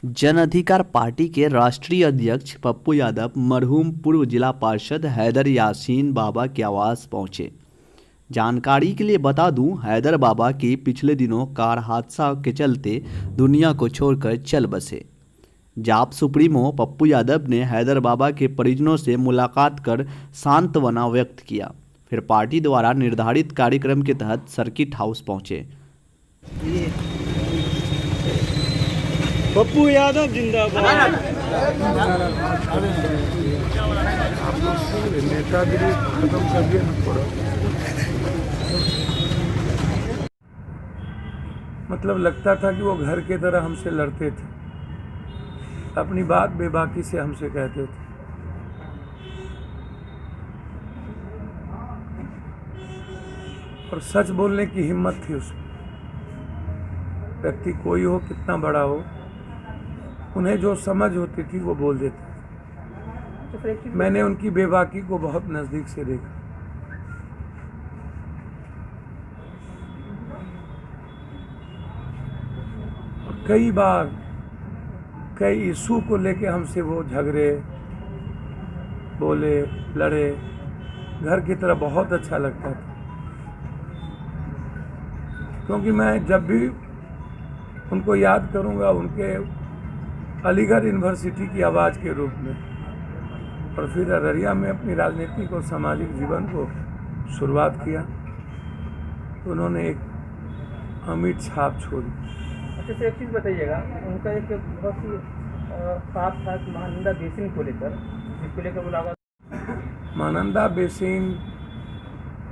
जन अधिकार पार्टी के राष्ट्रीय अध्यक्ष पप्पू यादव मरहूम पूर्व जिला पार्षद हैदर यासीन बाबा के आवास पहुंचे। जानकारी के लिए बता दूं, हैदर बाबा की पिछले दिनों कार हादसा के चलते दुनिया को छोड़कर चल बसे। जाप सुप्रीमो पप्पू यादव ने हैदर बाबा के परिजनों से मुलाकात कर सांत्वना व्यक्त किया। फिर पार्टी द्वारा निर्धारित कार्यक्रम के तहत सर्किट हाउस पहुंचे। पप्पू यादव जिंदाबाद। नेतागिरी खत्म कर दिया ना थोड़ा। मतलब लगता था कि वो घर के तरह हमसे लड़ते थे, अपनी बात बेबाकी से हमसे कहते थे। और सच बोलने की हिम्मत थी उसमें। व्यक्ति कोई हो, कितना बड़ा हो, उन्हें जो समझ होती थी वो बोल देते। मैंने उनकी बेबाकी को बहुत नजदीक से देखा। और कई बार कई इशू को लेके हमसे वो झगड़े, बोले, लड़े। घर की तरह बहुत अच्छा लगता था, क्योंकि मैं जब भी उनको याद करूंगा उनके अलीगढ़ यूनिवर्सिटी की आवाज़ के रूप में, और फिर अररिया में अपनी राजनीतिक और सामाजिक जीवन को शुरुआत किया, तो उन्होंने एक अमिट छाप छोड़ी। अच्छा, एक चीज़ बताइएगा, उनका एक बहुत ही खास था महानंदा बेसिन को लेकर, जिसको लेकर बुलावा। महानंदा बेसिन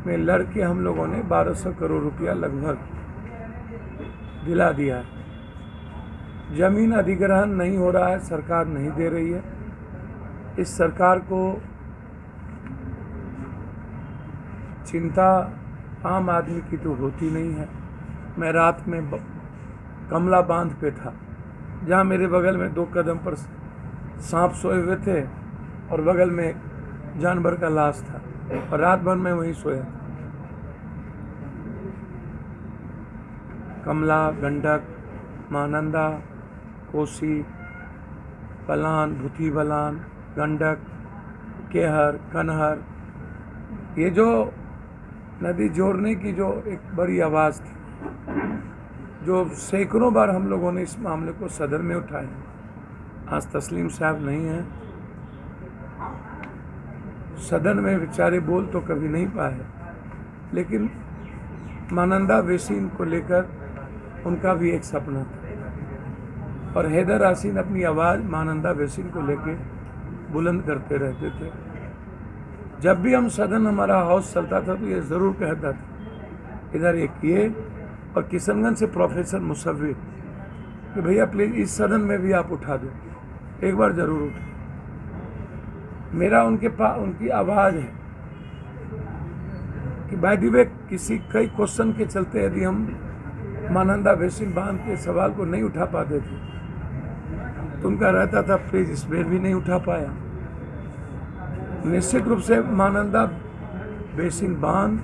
में लड़के हम लोगों ने 1200 करोड़ रुपया लगभग दिला दिया है। जमीन अधिग्रहण नहीं हो रहा है, सरकार नहीं दे रही है। इस सरकार को चिंता आम आदमी की तो होती नहीं है। मैं रात में कमला बांध पे था, जहाँ मेरे बगल में 2 कदम पर सांप सोए हुए थे और बगल में जानवर का लाश था, और रात भर में वहीं सोया था। कमला, गंडक, महानंदा, कोसी, बलान, भूथी बलान, गंडक, केहर, कनहर, ये जो नदी जोड़ने की जो एक बड़ी आवाज़ थी, जो सैकड़ों बार हम लोगों ने इस मामले को सदन में उठाया। आज तस्लीम साहब नहीं हैं, सदन में बेचारे बोल तो कभी नहीं पाए, लेकिन महानंदा बेसिन को लेकर उनका भी एक सपना था, और हैदर यासीन अपनी आवाज़ महानंदा बेसिन को लेकर बुलंद करते रहते थे। जब भी हम सदन, हमारा हाउस चलता था, तो ये ज़रूर कहता था, इधर एक ये और किशनगंज से प्रोफेसर मुसव्विर, कि भैया प्लीज़ इस सदन में भी आप उठा दो, एक बार ज़रूर उठा। मेरा उनकी आवाज़ है कि बाय द वे किसी कई क्वेश्चन के चलते यदि हम महानंदा बेसिन बांध के सवाल को नहीं उठा पाते थे, तो उनका रहता था प्लीज इस बेर भी नहीं उठा पाया। निश्चित रूप से महानंदा बेसिन बांध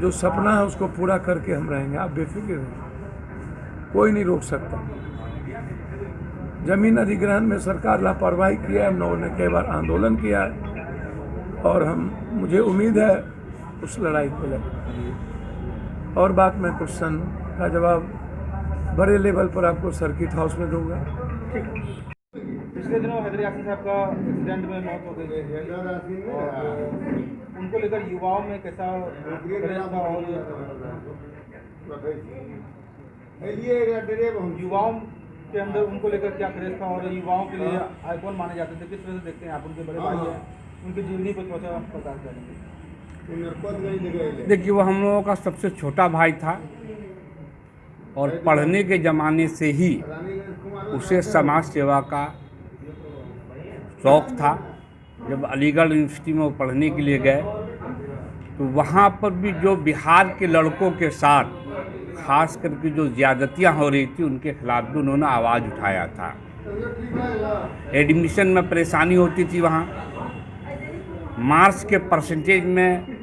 जो सपना है उसको पूरा करके हम रहेंगे, आप बेफिक्र रहें, कोई नहीं रोक सकता। जमीन अधिग्रहण में सरकार लापरवाही किया है, हम लोगों ने कई बार आंदोलन किया है, और मुझे उम्मीद है उस लड़ाई को लेकर। और बात मैं क्वेश्चन का जवाब बड़े लेवल पर आपको सर्किट हाउस में दूंगा। पिछले दिनों हैदर यासीन साहब का एक्सीडेंट में मौत हो गई है, और उनको लेकर युवाओं में कैसा था, और युवाओं के अंदर उनको लेकर क्या क्रेज था, और युवाओं के लिए आइकॉन माने जाते थे, किस तरह से देखते हैं आप? उनके बड़े भाई हैं, उनकी जीवनी पर थोड़ा प्रकाश करेंगे। देखिए, वो हम लोगों का सबसे छोटा भाई था, और पढ़ने के ज़माने से ही उसे समाज सेवा का शौक़ था। जब अलीगढ़ यूनिवर्सिटी में वो पढ़ने के लिए गए, तो वहाँ पर भी जो बिहार के लड़कों के साथ खास करके जो ज़्यादतियाँ हो रही थी, उनके खिलाफ भी उन्होंने आवाज़ उठाया था। एडमिशन में परेशानी होती थी, वहाँ मार्क्स के परसेंटेज में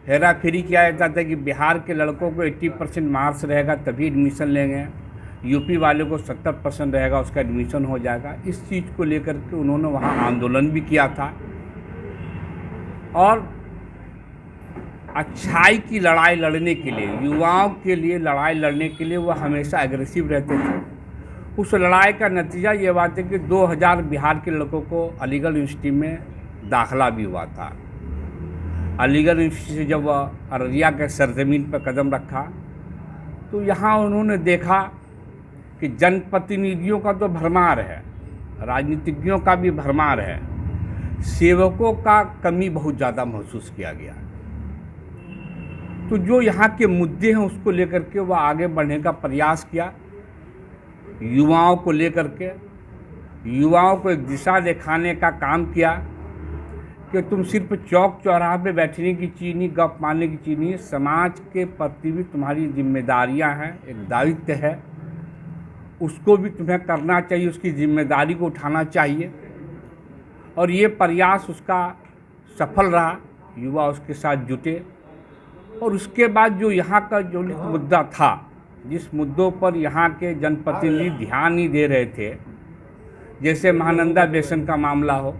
हेरा फेरी किया जाता था कि बिहार के लड़कों को 80% मार्क्स रहेगा तभी एडमिशन लेंगे, यूपी वाले को 70% रहेगा, उसका एडमिशन हो जाएगा। इस चीज़ को लेकर के उन्होंने वहाँ आंदोलन भी किया था और अच्छाई की लड़ाई लड़ने के लिए, युवाओं के लिए लड़ाई लड़ने के लिए वो हमेशा एग्रेसिव रहते थे। उस लड़ाई का नतीजा ये बात है कि 2000 बिहार के लड़कों को अलीगढ़ यूनिवर्सिटी में दाखिला भी हुआ था। अलीगढ़ यूनिवर्सिटी से जब वह अररिया के सरजमीन पर कदम रखा तो यहाँ उन्होंने देखा कि जनप्रतिनिधियों का तो भरमार है, राजनीतिज्ञों का भी भरमार है, सेवकों का कमी बहुत ज़्यादा महसूस किया गया। तो जो यहाँ के मुद्दे हैं उसको लेकर के वह आगे बढ़ने का प्रयास किया, युवाओं को लेकर के युवाओं को एक दिशा दिखाने का काम किया कि तुम सिर्फ चौक चौराहे पे बैठने की चीज़ नहीं, गप मारने की चीज़ नहीं, समाज के प्रति भी तुम्हारी जिम्मेदारियां हैं, एक दायित्व है, उसको भी तुम्हें करना चाहिए, उसकी जिम्मेदारी को उठाना चाहिए। और ये प्रयास उसका सफल रहा, युवा उसके साथ जुटे। और उसके बाद जो यहाँ का जो मुद्दा था, जिस मुद्दों पर यहाँ के जनप्रतिनिधि ध्यान नहीं दे रहे थे, जैसे महानंदा बेसन का मामला हो,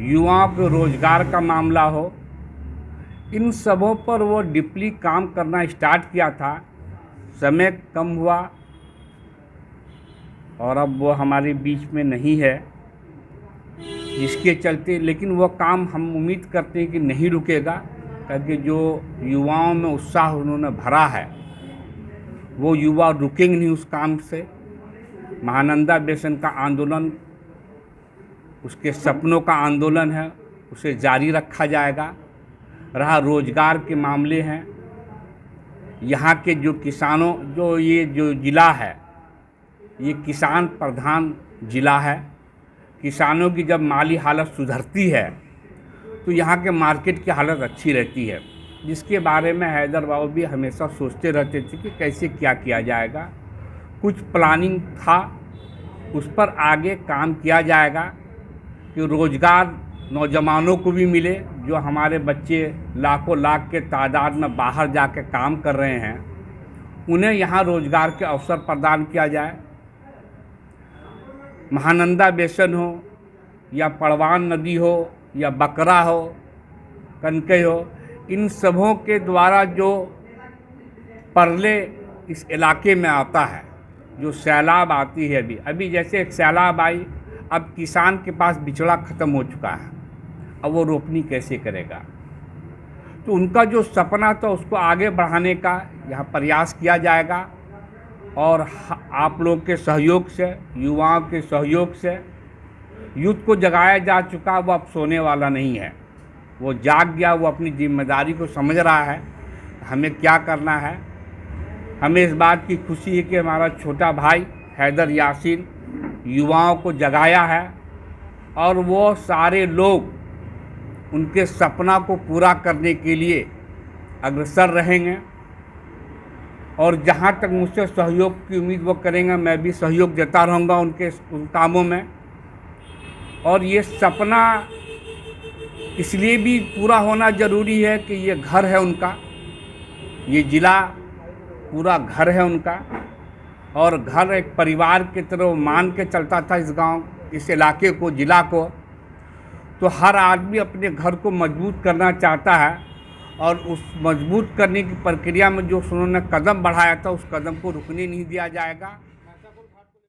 युवाओं के रोजगार का मामला हो, इन सबों पर वो डीपली काम करना स्टार्ट किया था। समय कम हुआ और अब वो हमारे बीच में नहीं है, जिसके चलते लेकिन वो काम हम उम्मीद करते हैं कि नहीं रुकेगा, क्योंकि जो युवाओं में उत्साह उन्होंने भरा है वो युवा रुकेंगे नहीं उस काम से। महानंदा बेसन का आंदोलन उसके सपनों का आंदोलन है, उसे जारी रखा जाएगा। रहा रोजगार के मामले हैं, यहाँ के जो किसानों, जो ये जो ज़िला है ये किसान प्रधान ज़िला है। किसानों की जब माली हालत सुधरती है तो यहाँ के मार्केट की हालत अच्छी रहती है, जिसके बारे में हैदर बाबू भी हमेशा सोचते रहते थे कि कैसे क्या किया जाएगा। कुछ प्लानिंग था, उस पर आगे काम किया जाएगा कि रोज़गार नौजवानों को भी मिले। जो हमारे बच्चे लाखों लाख के तादाद में बाहर जाके काम कर रहे हैं, उन्हें यहाँ रोज़गार के अवसर प्रदान किया जाए। महानंदा बेसन हो या परवान नदी हो या बकरा हो, कनकई हो, इन सबों के द्वारा जो परले इस इलाके में आता है, जो सैलाब आती है, अभी जैसे एक सैलाब आई, अब किसान के पास बिचड़ा ख़त्म हो चुका है, अब वो रोपनी कैसे करेगा। तो उनका जो सपना था उसको आगे बढ़ाने का यहाँ प्रयास किया जाएगा। और आप लोग के सहयोग से, युवाओं के सहयोग से यूथ को जगाया जा चुका, वो अब सोने वाला नहीं है, वो जाग गया, वो अपनी जिम्मेदारी को समझ रहा है हमें क्या करना है। हमें इस बात की खुशी है कि हमारा छोटा भाई हैदर यासीन युवाओं को जगाया है और वो सारे लोग उनके सपना को पूरा करने के लिए अग्रसर रहेंगे। और जहाँ तक मुझसे सहयोग की उम्मीद वो करेंगे, मैं भी सहयोग देता रहूँगा उनके उन कामों में। और ये सपना इसलिए भी पूरा होना ज़रूरी है कि ये घर है उनका, ये ज़िला पूरा घर है उनका, और घर एक परिवार की तरह मान के चलता था इस गांव, इस इलाके को, ज़िला को। तो हर आदमी अपने घर को मजबूत करना चाहता है और उस मजबूत करने की प्रक्रिया में जो उन्होंने कदम बढ़ाया था उस कदम को रुकने नहीं दिया जाएगा।